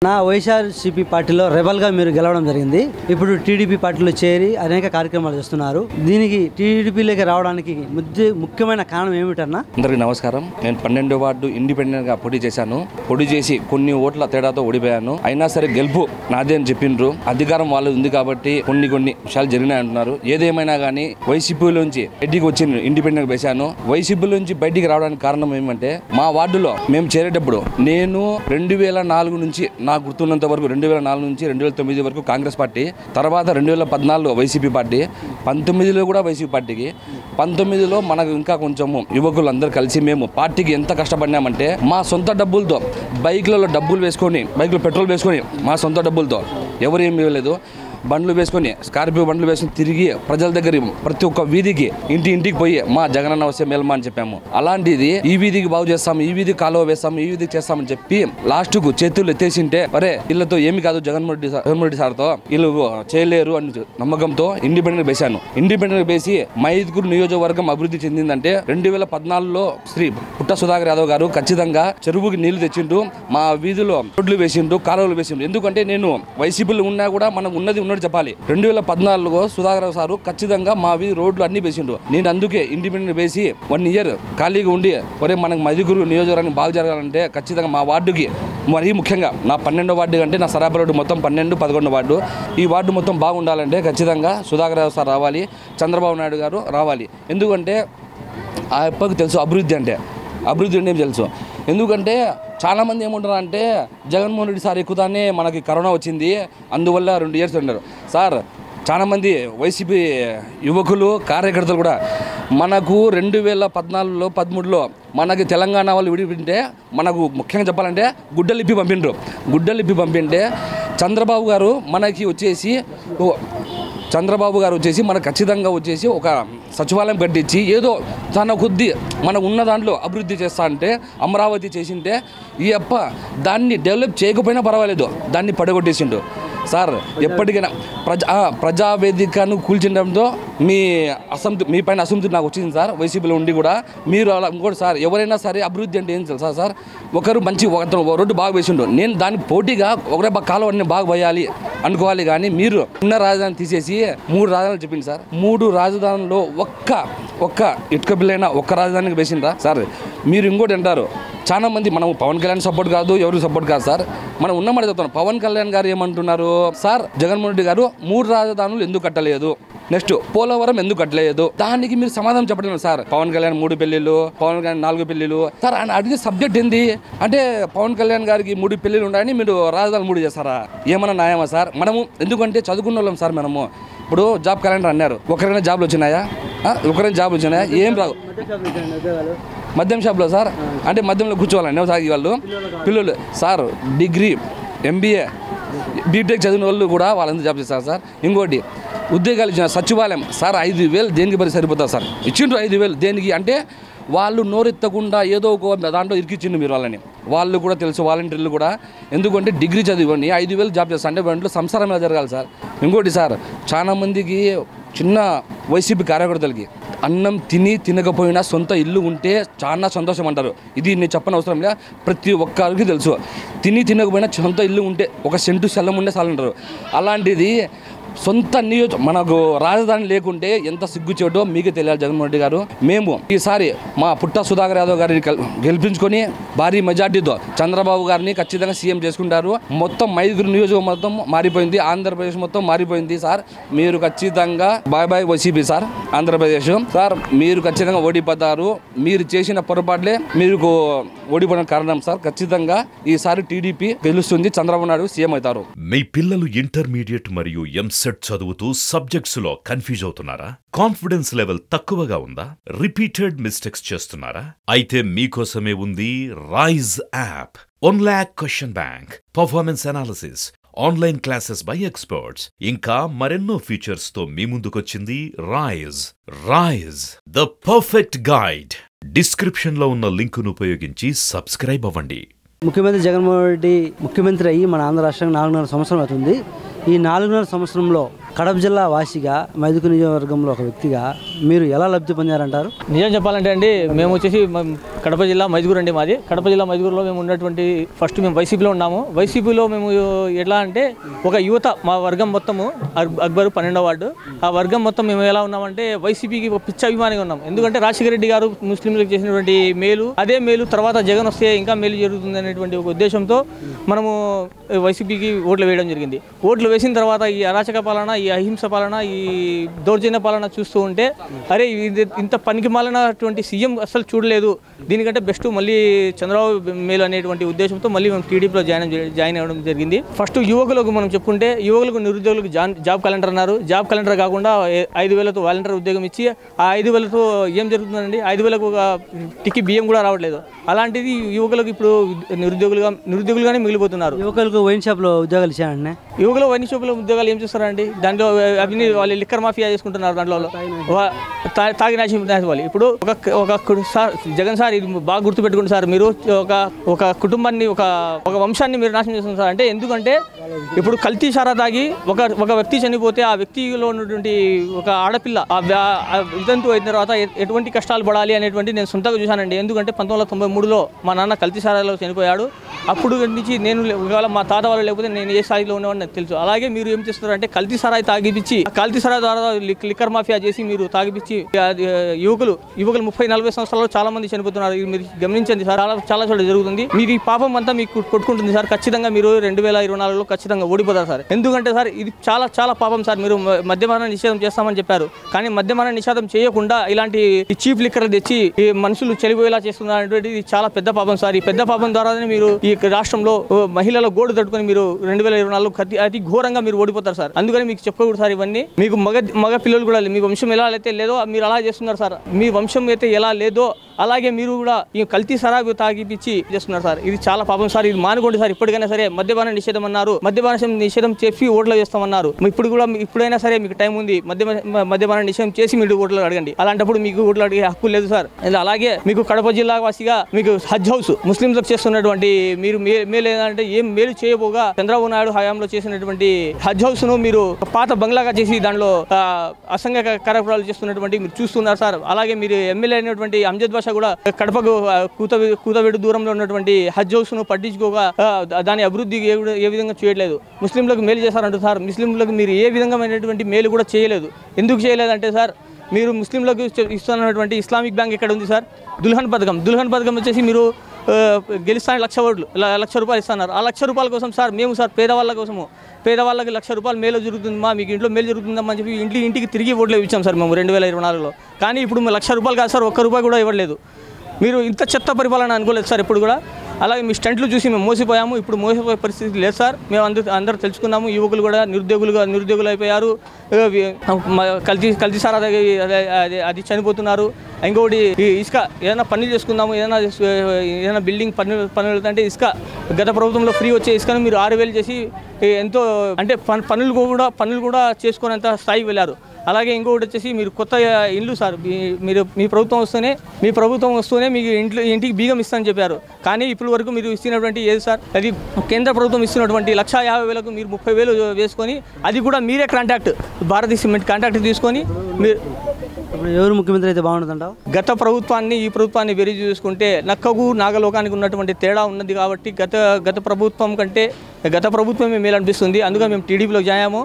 నా వైఎస్ఆర్సీపీ పార్టీలో రెబల్గా మీరు గెలవడం జరిగింది. ఇప్పుడు టీడీపీ పార్టీలో చేరి అనేక కార్యక్రమాలు చేస్తున్నారు. దీనికి టీడీపీలోకి రావడానికి ముఖ్యమైన కారణం ఏమిటన్నా? అందరికీ నమస్కారం. నేను 12వ వార్డు ఇండిపెండెంట్ గా పోటీ చేశాను. పోటీ చేసి కొన్ని ఓట్ల తేడాతో ఓడిపోయాను. అయినా సరే గెలుపు నాదే అని చెప్పిండ్రు. అధికారం వాళ్ళు ఉంది కాబట్టి కొన్ని విషయాలు జరిగినాయి అంటున్నారు. ఏదేమైనా కానీ వైసీపీలోంచి బయటికి వచ్చి ఇండిపెండెంట్ వేశాను. వైసీపీలోంచి బయటికి రావడానికి కారణం ఏమంటే మా వార్డులో మేము చేరేటప్పుడు నేను 2004 నుంచి నాకు గుర్తున్నంత వరకు 2004 నుంచి 2009 వరకు కాంగ్రెస్ పార్టీ, తర్వాత 2014 వైసీపీ పార్టీ, 19లో కూడా వైసీపీ పార్టీకి, 19లో మనకు ఇంకా కొంచెము యువకులు అందరూ కలిసి మేము పార్టీకి ఎంత కష్టపడినామంటే మా సొంత డబ్బులతో బైక్లలో డబ్బులు వేసుకొని, బైక్లో పెట్రోల్ వేసుకొని మా సొంత డబ్బులతో ఎవరు ఏమి ఇవ్వలేదు, బండ్లు వేసుకొని స్కార్పియో బండ్లు వేసుకొని తిరిగి ప్రజల దగ్గర ప్రతి ఒక్క వీధికి ఇంటికి పోయి మా జగనన్న వస్తే మేల్మా అని చెప్పాము. అలాంటిది ఈ వీధికి బాగు చేస్తాము, ఈ వీధికి కాలువ వేస్తాము, ఈ వీధికి చేస్తామని చెప్పి లాస్ట్కు చేతులు ఎత్తేసింటే అరే వీళ్ళతో ఏమి కాదు జగన్మోహన్ రెడ్డి సార్తో వీళ్ళు చేయలేరు అని నమ్మకంతో ఇండిపెండెంట్ వేశాను. ఇండిపెండెంట్ వేసి మైదుగురు నియోజకవర్గం అభివృద్ధి చెందిందంటే 2014లో శ్రీ పుట్ట సుధాకర్ యాదవ్ గారు ఖచ్చితంగా చెరువుకి నీళ్లు తెచ్చిండు, మా వీధిలో రోడ్లు వేసిండు, కాలువలు వేసిండు. ఎందుకంటే నేను వైసీపీలో ఉన్నా కూడా మనం ఉన్నది చెప్పాలి. 2014లో సుధాకర్ సారు ఖచ్చితంగా మా వీధి రోడ్లు అన్ని వేసిండు. నేను అందుకే ఇండిపెండెంట్ వేసి 1 ఇయర్ ఖాళీగా ఉండి ఒరే మనకు మైదుగురు నియోజకవర్గాన్ని బాగు జరగాలంటే ఖచ్చితంగా మా వార్డుకి, మరీ ముఖ్యంగా నా 12వ వార్డు కంటే నా సరాప రోడ్డు మొత్తం 12, 11 వార్డు, ఈ వార్డు మొత్తం బాగుండాలంటే ఖచ్చితంగా సుధాకర్ సార్ రావాలి, చంద్రబాబు నాయుడు గారు రావాలి. ఎందుకంటే ఆ అప్పకు తెలుసు అభివృద్ధి అంటే ఏం తెలుసు. ఎందుకంటే చాలామంది ఏమంటారు అంటే జగన్మోహన్ రెడ్డి సార్ ఎక్కుతానే మనకి కరోనా వచ్చింది, అందువల్ల 2 ఇయర్స్ ఉన్నారు సార్. చాలామంది వైసీపీ యువకులు కార్యకర్తలు కూడా మనకు 2014లో 13లో మనకి తెలంగాణ వాళ్ళు విడిపింటే మనకు ముఖ్యంగా చెప్పాలంటే గుడ్డలిప్పి పంపింటే చంద్రబాబు గారు వచ్చేసి మనకు ఖచ్చితంగా వచ్చేసి ఒక సచివాలయం కట్టించి ఏదో తన కొద్ది మనకు ఉన్న దాంట్లో అభివృద్ధి చేస్తా అంటే అమరావతి చేసింటే ఈ అప్ప దాన్ని డెవలప్ చేయకపోయినా పర్వాలేదు, దాన్ని పడగొట్టేసిండు సార్. ఎప్పటికైనా ప్రజావేదికను కూల్చడంతో మీ పైన అసంతృప్తి నాకు వచ్చింది సార్. వైసీపీలో ఉండి కూడా మీరు అలా ఇంకోటి సార్, ఎవరైనా సరే అభివృద్ధి అంటే ఏం తెలుసా సార్, ఒకరు మంచి రోడ్డు బాగా వేసిండు, నేను దానికి పోటీగా ఒకరే కాలువ అన్ని బాగా పోయాలి అనుకోవాలి. కానీ మీరు ఉన్న రాజధాని తీసేసి 3 రాజధానులు చెప్పింది సార్. 3 రాజధానుల్లో ఒక్క ఇటుక బిల్లైనా ఒక్క రాజధానికి వేసిండ్రా సార్. మీరు ఇంకోటి అంటారు చాలా మంది మనం పవన్ కళ్యాణ్ సపోర్ట్ కాదు, ఎవరు సపోర్ట్ కాదు సార్. మనం ఉన్నమాట చెప్తాం. పవన్ కళ్యాణ్ గారు ఏమంటున్నారు సార్, జగన్మోహన్ రెడ్డి గారు 3 రాజధానులు ఎందుకు కట్టలేదు, నెక్స్ట్ పోలవరం ఎందుకు కట్టలేదు, దానికి మీరు సమాధానం చెప్పడం సార్. పవన్ కళ్యాణ్ 3 పెళ్లిళ్ళు, పవన్ కళ్యాణ్ 4 పెళ్లిళ్ళు సార్. ఆయన అడిగే సబ్జెక్ట్ ఏంది అంటే పవన్ కళ్యాణ్ గారికి 3 పెళ్లిళ్ళు ఉన్నాయని మీరు రాజధాని 3 చేస్తారా? ఏమన్నా న్యాయమా సార్? మనము ఎందుకంటే చదువుకున్న వాళ్ళం సార్. మనము ఇప్పుడు జాబ్ క్యాలెండర్ అన్నారు, ఒకరైనా జాబ్లు వచ్చినాయా? ఏం రావు. మద్యం షాప్లో సార్ అంటే మద్యంలో కూర్చోవాలండి సాగి వాళ్ళు పిల్లలు సార్. డిగ్రీ, MBA, బీటెక్ చదివిన వాళ్ళు కూడా వాళ్ళందరూ జాబ్ చేస్తారు సార్. ఇంకోటి ఉద్యోగాలు ఇచ్చిన సచివాలయం సార్ 5,000 దేనికి సరిపోతుంది సార్. ఇచ్చిండ్రు 5,000 దేనికి అంటే వాళ్ళు నోరెత్తకుండా ఏదో ఒక దాంట్లో ఇరికిచ్చిండు మీరు వాళ్ళని. వాళ్ళు కూడా తెలుసు, వాలంటీర్లు కూడా. ఎందుకంటే డిగ్రీ చదివండి 5,000 జాబ్ చేస్తా అంటే దాంట్లో సంసారం ఎలా జరగాలి సార్. ఇంకోటి సార్, చాలామందికి చిన్న వైసీపీ కార్యకర్తలకి అన్నం తినకపోయినా సొంత ఇల్లు ఉంటే చాలా సంతోషం అంటారు. ఇది నేను చెప్పని అవసరం లేదు, ప్రతి ఒక్కరికి తెలుసు. తినకపోయినా సొంత ఇల్లు ఉంటే ఒక సెంటు స్థలం ఉండే చాలు అంటారు. అలాంటిది సొంత మనకు రాజధాని లేకుంటే ఎంత సిగ్గుచేటో మీకు తెలియాలి జగన్మోహన్ రెడ్డి గారు. మేము ఈసారి మా పుట్ట సుధాకర్ యాదవ్ గారిని గెలిపించుకొని భారీ మెజార్టీతో చంద్రబాబు గారిని ఖచ్చితంగా సీఎం చేసుకుంటారు. మొత్తం మైదుగురు నియోజకవర్గం మొత్తం మారిపోయింది, ఆంధ్రప్రదేశ్ మొత్తం మారిపోయింది సార్. మీరు ఖచ్చితంగా bye YCP sir, Andhra Pradesh sir మీరు ఖచ్చితంగా ఓడిపోతారు. మీరు చేసిన పొరపాట్లే మీకు ఓడిపోవడానికి కారణం సార్. ఖచ్చితంగా ఈసారి టీడీపీ గెలుస్తుంది, చంద్రబాబు నాయుడు సీఎం అవుతారు. మీ పిల్లలు ఇంటర్మీడియట్ మరియు ఎంసెట్ చదువుతూ సబ్జెక్ట్స్ లో కన్ఫ్యూజ్ అవుతున్నారా? కాన్ఫిడెన్స్ లెవెల్ తక్కువగా ఉందా? రిపీటెడ్ మిస్టేక్స్ చేస్తున్నారా? అయితే మీకోసమే ఉంది rise app. 1 lakh question bank, performance analysis, online classes by experts, ఇంకా మరెన్నో ఫీచర్స్ తో మీ ముందుకొచ్చింది rise the perfect guide. Description లో ఉన్న లింకును ఉపయోగించి సబ్స్క్రైబ్ అవ్వండి. ముఖ్యమంత్రి జగన్మోహన్ రెడ్డి ముఖ్యమంత్రి అయ్యి మన ఆంధ్ర రాష్ట్రానికి 4.5 సంవత్సరం అవుతుంది. ఈ 4.5 సంవత్సరంలో కడప జిల్లా వాసిగా మైదుగురు నియోజకవర్గంలో ఒక వ్యక్తిగా మీరు ఎలా లబ్ధి పొందారంటారు? నిజం చెప్పాలంటే అండి, మేము వచ్చేసి కడప జిల్లా మైదుగురు అండి మాది. కడప జిల్లా మైదుగురులో మేము ఉన్నటువంటి ఫస్ట్ మేము వైసీపీలో ఉన్నాము. వైసీపీలో మేము ఎట్లా అంటే ఒక యువత మా వర్గం మొత్తము అక్బర్ 12వ వార్డు ఆ వర్గం మొత్తం మేము ఎలా ఉన్నామంటే వైసీపీకి ఒక పిచ్చ అభిమానిగా ఉన్నాం. ఎందుకంటే రాజశేఖర రెడ్డి గారు ముస్లింలకు చేసినటువంటి మేలు అదే మేలు తర్వాత జగన్ వస్తే ఇంకా మేలు జరుగుతుంది అనేటువంటి ఒక ఉద్దేశంతో మనము వైసీపీకి ఓట్లు వేయడం జరిగింది. ఓట్లు వేసిన తర్వాత ఈ అరాచక పాలన, ఈ అహింస పాలన, ఈ దౌర్జన్య పాలన చూస్తూ ఉంటే అరే ఇంత పనికి మాలినటువంటి సీఎం అసలు చూడలేదు, దీనికంటే బెస్ట్ మళ్ళీ చంద్రబాబు మేలు అనేటువంటి ఉద్దేశంతో మళ్ళీ మేము టీడీపీలో జాయిన్ అవ్వడం జరిగింది. ఫస్ట్ యువకులకు మనం చెప్పుకుంటే యువకులకు నిరుద్యోగులకు జాబ్ క్యాలెండర్ అన్నారు. జాబ్ క్యాలెండర్ కాకుండా 5,000తో వాలంటీర్ ఉద్యోగం ఇచ్చి ఆ 5,000తో ఏం జరుగుతుందండి, 5,000కు ఒక టిక్కి బియ్యం కూడా రావట్లేదు. అలాంటిది యువకులకు ఇప్పుడు నిరుద్యోగులుగానే మిగిలిపోతున్నారు. యువకులకు వైన్ షాప్లో ఉద్యోగాలు ఇచ్చాయండి. యువకులు వైన్ షాప్లో ఉద్యోగాలు ఏం చేస్తారండి, దాంట్లో అవి వాళ్ళు లిక్కర్ మాఫియా చేసుకుంటున్నారు. దాంట్లో తాగి నాశనం వాళ్ళు ఇప్పుడు సార్ జగన్ సార్ ఇది బాగా గుర్తుపెట్టుకోండి సార్, మీరు ఒక కుటుంబాన్ని ఒక వంశాన్ని మీరు నాశనం చేస్తున్నారు సార్. అంటే ఎందుకంటే ఇప్పుడు కల్తీ సారా తాగి ఒక వ్యక్తి చనిపోతే ఆ వ్యక్తిలో ఉన్నటువంటి ఒక ఆడపిల్ల వితంతు అయిన తర్వాత ఎటువంటి కష్టాలు పడాలి అనేటువంటి నేను సొంతంగా చూశానండి. ఎందుకంటే 1993లో మా నాన్న కల్తీ సారాలో చనిపోయాడు. అప్పుడు నుంచి నేను ఒకవేళ మా తాత వాళ్ళు లేకపోతే నేను ఏ స్థాయిలో ఉన్నవాడిని నాకు తెలుసు. అలాగే మీరు ఏం చేస్తున్నారంటే కల్తీ సారాయి తాగిపించి కల్తీ సారాయి ద్వారా లిక్కర్ మాఫియా చేసి మీరు తాగిపించి యువకులు 30-40 సంవత్సరాల్లో చాలా మంది చనిపోతున్నారు. మీరు గమనించండి సార్, చాలా చోట్ల జరుగుతుంది. మీరు ఈ పాపం అంతా మీకు కొట్టుకుంటుంది సార్. ఖచ్చితంగా మీరు 2024లో ఖచ్చితంగా ఓడిపోతారు సార్. ఎందుకంటే సార్ ఇది చాలా పాపం సార్. మీరు మద్యపాన నిషేధం చేస్తామని చెప్పారు, కానీ మద్యపాన నిషేధం చేయకుండా ఇలాంటి చీప్ లిక్కర్ తెచ్చి ఈ మనుషులు చెలిపోయేలా చేస్తున్నటువంటి ఇది చాలా పెద్ద పాపం సార్. ఈ పెద్ద పాపం ద్వారానే మీరు ఈ రాష్ట్రంలో మహిళల గోడు తట్టుకొని మీరు 2024 అతి ఘోరంగా మీరు ఓడిపోతారు సార్. అందుకని మీకు చెప్పకూడదు సార్ ఇవన్నీ. మీకు మగ పిల్లలు కూడా మీ వంశం ఎలా అయితే లేదో మీరు అలా చేస్తున్నారు సార్. మీ వంశం అయితే ఎలా లేదో అలాగే మీరు కూడా ఈ కల్తీ సరాబు తాగిపించి చేస్తున్నారు సార్. ఇది చాలా పాపం సార్. ఇది మానుకోండి సార్. ఇప్పటికైనా సరే మద్యపాన నిషేధం అన్నారు, మద్యపాన నిషేధం చెప్పి ఓట్లు వేస్తామన్నారు. ఇప్పుడైనా సరే మీకు టైం ఉంది. మద్యపాన నిషేధం చేసి మీరు ఓట్లు అడగండి. అలాంటప్పుడు మీకు ఓట్లు అడిగే హక్కు లేదు సార్. అలాగే మీకు కడప జిల్లా వాసిగా మీకు హజ్ హౌస్ ముస్లింలకు చేస్తున్నటువంటి మీరు మేలు ఏంటంటే ఏం మేలు చేయబోగా చంద్రబాబు నాయుడు హయాంలో చేసినటువంటి హజ్ హౌస్ ను మీరు పాత బంగ్లాగా చేసి దానిలో అసంఘ కార్యక్రమాలు చేస్తున్నటువంటి మీరు చూస్తున్నారు సార్. అలాగే మీరు ఎమ్మెల్యే అయినటువంటి అంజద్ బాషా కూడా కడపకు కూతవేడు దూరంలో ఉన్నటువంటి హజ్ హౌస్ ను పట్టించుకోగా దాని అభివృద్ధి ఏ విధంగా చేయట్లేదు. ముస్లింలకు మేలు చేశారంటారు సార్. ముస్లింలకు మీరు ఏ విధమైనటువంటి మేలు కూడా చేయలేదు. ఎందుకు చేయలేదంటే సార్, మీరు ముస్లింలకు ఇస్తున్నటువంటి ఇస్లామిక్ బ్యాంక్ ఎక్కడ ఉంది సార్? దుల్హన్ పథకం వచ్చేసి మీరు గెలుస్తాను 1,00,000 రూపాయలు ఇస్తున్నారు. ఆ 1,00,000 రూపాయల కోసం సార్ మేము సార్ పేదవాళ్ళకి 1,00,000 రూపాయలు మేలు జరుగుతుందమ్మా, మీకు ఇంట్లో మేలు జరుగుతుందమ్మా అని చెప్పి ఇంటికి తిరిగి ఓట్లు ఇచ్చాం సార్ మేము 2024లో. కానీ ఇప్పుడు 1,00,000 రూపాయలు కాదు సార్, 1 రూపాయి కూడా ఇవ్వలేదు. మీరు ఇంత చెత్త పరిపాలన అనుకోలేదు సార్ ఇప్పుడు కూడా. అలాగే మీ స్టంట్లు చూసి మేము మోసిపోయాము. ఇప్పుడు మోసపోయే పరిస్థితి లేదు సార్. మేము అందరూ తెలుసుకున్నాము. యువకులు కూడా నిరుద్యోగులు అయిపోయారు. కల్తీ సార్ అది చనిపోతున్నారు. ఇంకొకటి ఇసుక ఏదైనా పనులు చేసుకుందాము, ఏదైనా బిల్డింగ్ పనులు అంటే ఇసుక గత ప్రభుత్వంలో ఫ్రీ వచ్చే ఇసుకను మీరు 6,000 చేసి ఎంతో అంటే పనులు కూడా చేసుకునేంత స్థాయికి వెళ్ళారు. అలాగే ఇంకొకటి వచ్చేసి మీరు కొత్త ఇల్లు సార్, మీ ప్రభుత్వం వస్తూనే మీకు ఇంటికి బీగం ఇస్తానని చెప్పారు. కానీ ఇప్పటి వరకు మీరు ఇస్తున్నటువంటి ఏది సార్, అది కేంద్ర ప్రభుత్వం ఇస్తున్నటువంటి 1,50,000కు మీరు 30,000 వేసుకొని అది కూడా మీరే కాంట్రాక్ట్ భారతీయ సిమెంట్ కాంట్రాక్ట్ తీసుకొని మీరు ఎవరు ముఖ్యమంత్రి అయితే బాగుంటుందంటావు? గత ప్రభుత్వాన్ని ఈ ప్రభుత్వాన్ని వెరిగి చూసుకుంటే నక్కకు నాగలోకానికి ఉన్నటువంటి తేడా ఉన్నది. కాబట్టి గత ప్రభుత్వం కంటే గత ప్రభుత్వమే మేలు అనిపిస్తుంది. అందుకని మేము టీడీపీలో జాయాము.